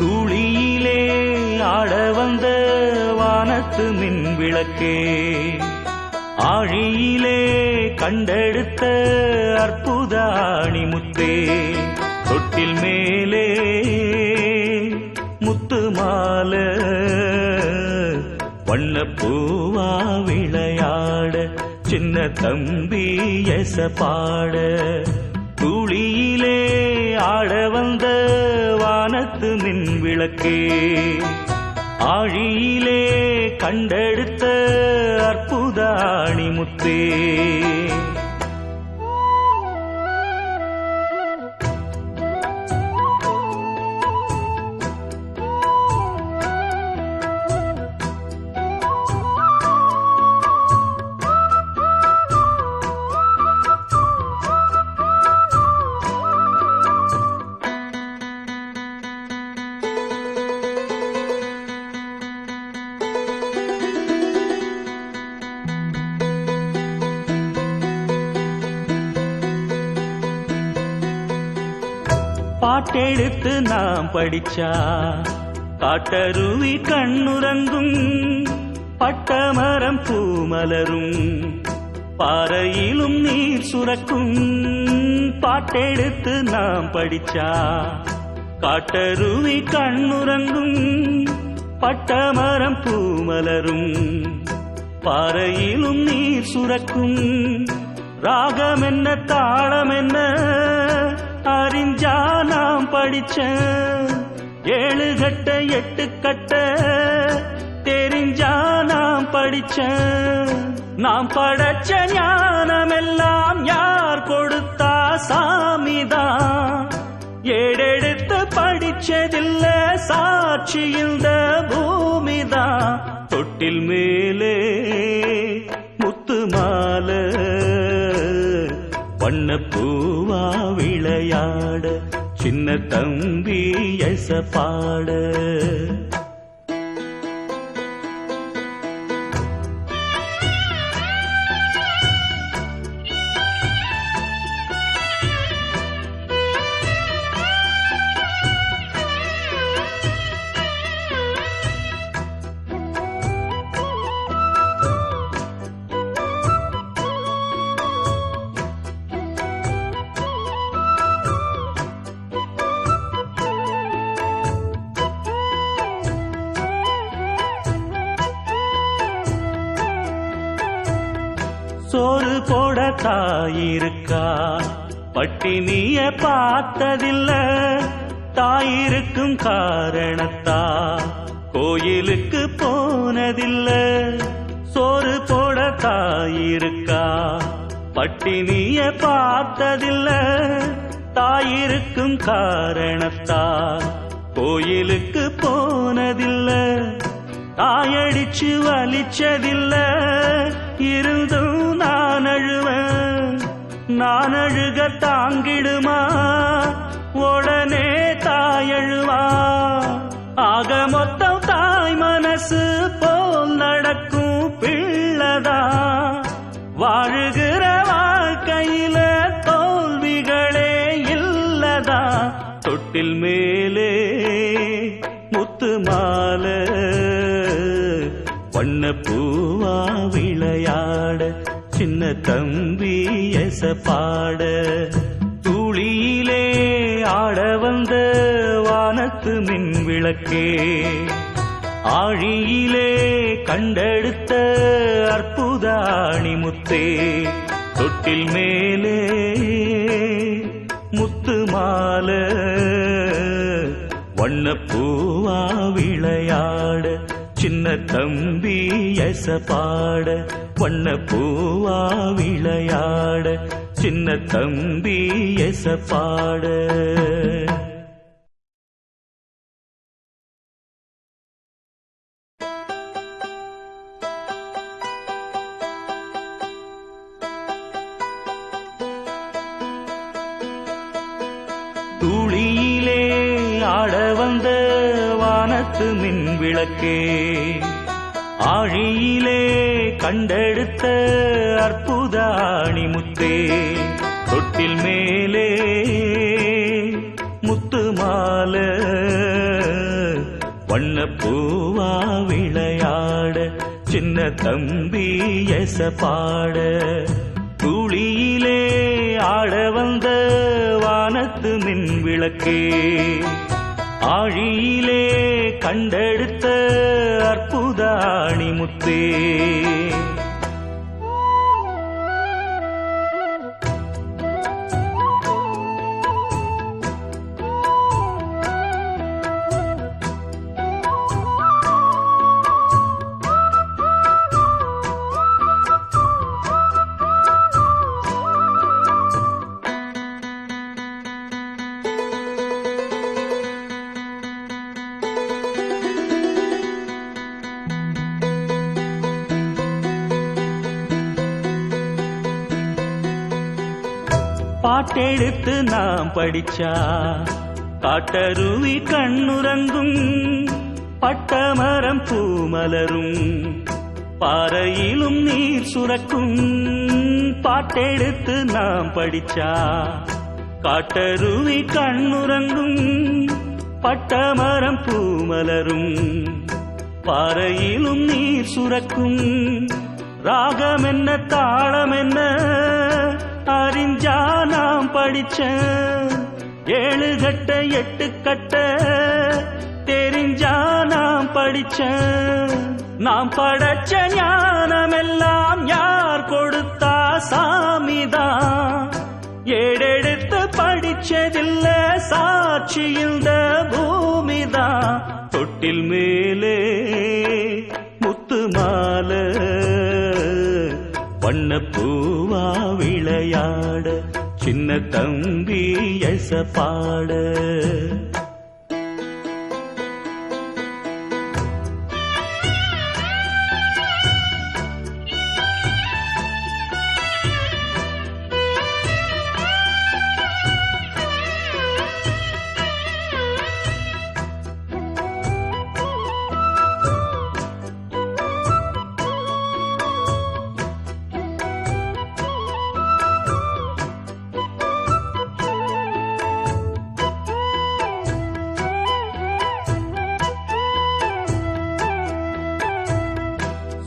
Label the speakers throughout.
Speaker 1: தூளியிலே ஆட வந்த வானத்து மின் விளக்கே, ஆழியிலே கண்டெடுத்த அற்புத அணிமுத்தே, தொட்டில் மேலே முத்து மாலை வண்ணப்பூவா விளையாட, சின்ன தம்பி எச பாட. தூளியிலே ஆட வந்த வானத்து மின் விளக்கே, ஆழியிலே கண்டெடுத்த அற்புத அணிமுத்தே. பாட்டெடுத்து நாம் படிச்சா காட்டருவி கண்ணுறங்கும், பட்டமரம் பூமலரும், பாறையிலும் நீர் சுரக்கும். பாட்டெடுத்து நாம் படிச்சா காட்டருவி கண்ணுறங்கும், பட்டமரம் பூமலரும், பாறையிலும் நீர் சுரக்கும். ராகம் என்ன தாளம் என்ன அறிஞ்சா நாம் படிச்ச, 7 கட்ட 8 கட்ட தெரிஞ்சா நாம் படிச்ச. நாம் படைச்ச ஞானமெல்லாம் யார் கொடுத்தா? சாமிதான். ஏடெடுத்து படிச்சதில்ல, சாட்சி இந்த பூமிதான். தொட்டில் மேலே முத்து மாலை வண்ணப்பூவா விளையாட, சின்ன தம்பி எச பாட. சோறு போட தாயிருக்கா, பட்டினிய பார்த்ததில்ல. தாயிருக்கும் காரணத்தா கோயிலுக்கு போனதில்ல. சோறு போட தாயிருக்கா, பட்டினிய பார்த்ததில்ல. தாயிருக்கும் காரணத்தா கோயிலுக்கு போனதில்ல. தாயடிச்சு வலிச்சதில்ல, இருந்தும் நான் அழுவேன். நான் அழுக தாங்கிடுமா? உடனே தாயழுவா. ஆக மொத்தம் தாய் மனசு போல் நடக்கும் பிள்ளதா. வாழுகிற வாழ்க்கையில தோல்விகளே இல்லதா. தொட்டில் மேலே முத்து மாலை வண்ணப்பூவா விளையாட, சின்ன தம்பி எச பாட. தூளியிலே ஆட வந்த வானத்து மின் விளக்கே, ஆழியிலே கண்டெடுத்த அற்புத அணிமுத்தே, தொட்டில் மேலே முத்து மாலை வண்ணப்பூவா விளையாட, சின்ன தம்பி எச பாட. வண்ணப்பூவா விளையாட, சின்ன தம்பி எச பாட. தூளியிலே ஆட வந்த வானத்து மின் விளக்கே, ஆழியிலே கண்டெடுத்த அற்புத அணிமுத்தே, தொட்டில் மேலே முத்து மாலை வண்ணப்பூவா விளையாட சின்ன தம்பி எச பாட துளியிலே ஆட வந்த வானத்து மின் விளக்கே ஆழியிலே கண்டெடுத்த அற்புத ஆணிமுத்தே பாட்டெடுத்து நாம் படிச்சா காட்டருவி கண்ணுறங்கும் பட்டமரம் பூமலரும் பாறையிலும் நீர் சுரக்கும் பாட்டெடுத்து நாம் படிச்சா காட்டருவி கண்ணுறங்கும் பட்டமரம் பூமலரும் பாறையிலும் நீர் சுரக்கும் ராகம் என்ன தாளம் என்ன அறிஞ்சா நாம் படிச்ச 7 கட்ட 8 கட்ட தெரிஞ்சா நாம் படிச்ச நாம் படைச்ச ஞானமெல்லாம் யார் கொடுத்தா சாமிதான் ஏடெடுத்து படிச்சதில்ல சாட்சி இந்த பூமிதான் தொட்டில் மேலே முத்து மாலை வண்ணப்பூவா விளையாட சின்ன தம்பி எச பாட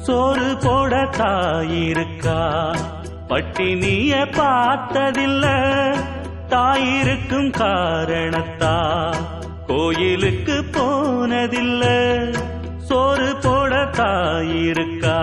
Speaker 1: சோறு போட தாயிருக்கா பட்டினிய பார்த்ததில்ல தாயிருக்கும் காரணத்தா கோயிலுக்கு போனதில்ல சோறு போட தாயிருக்கா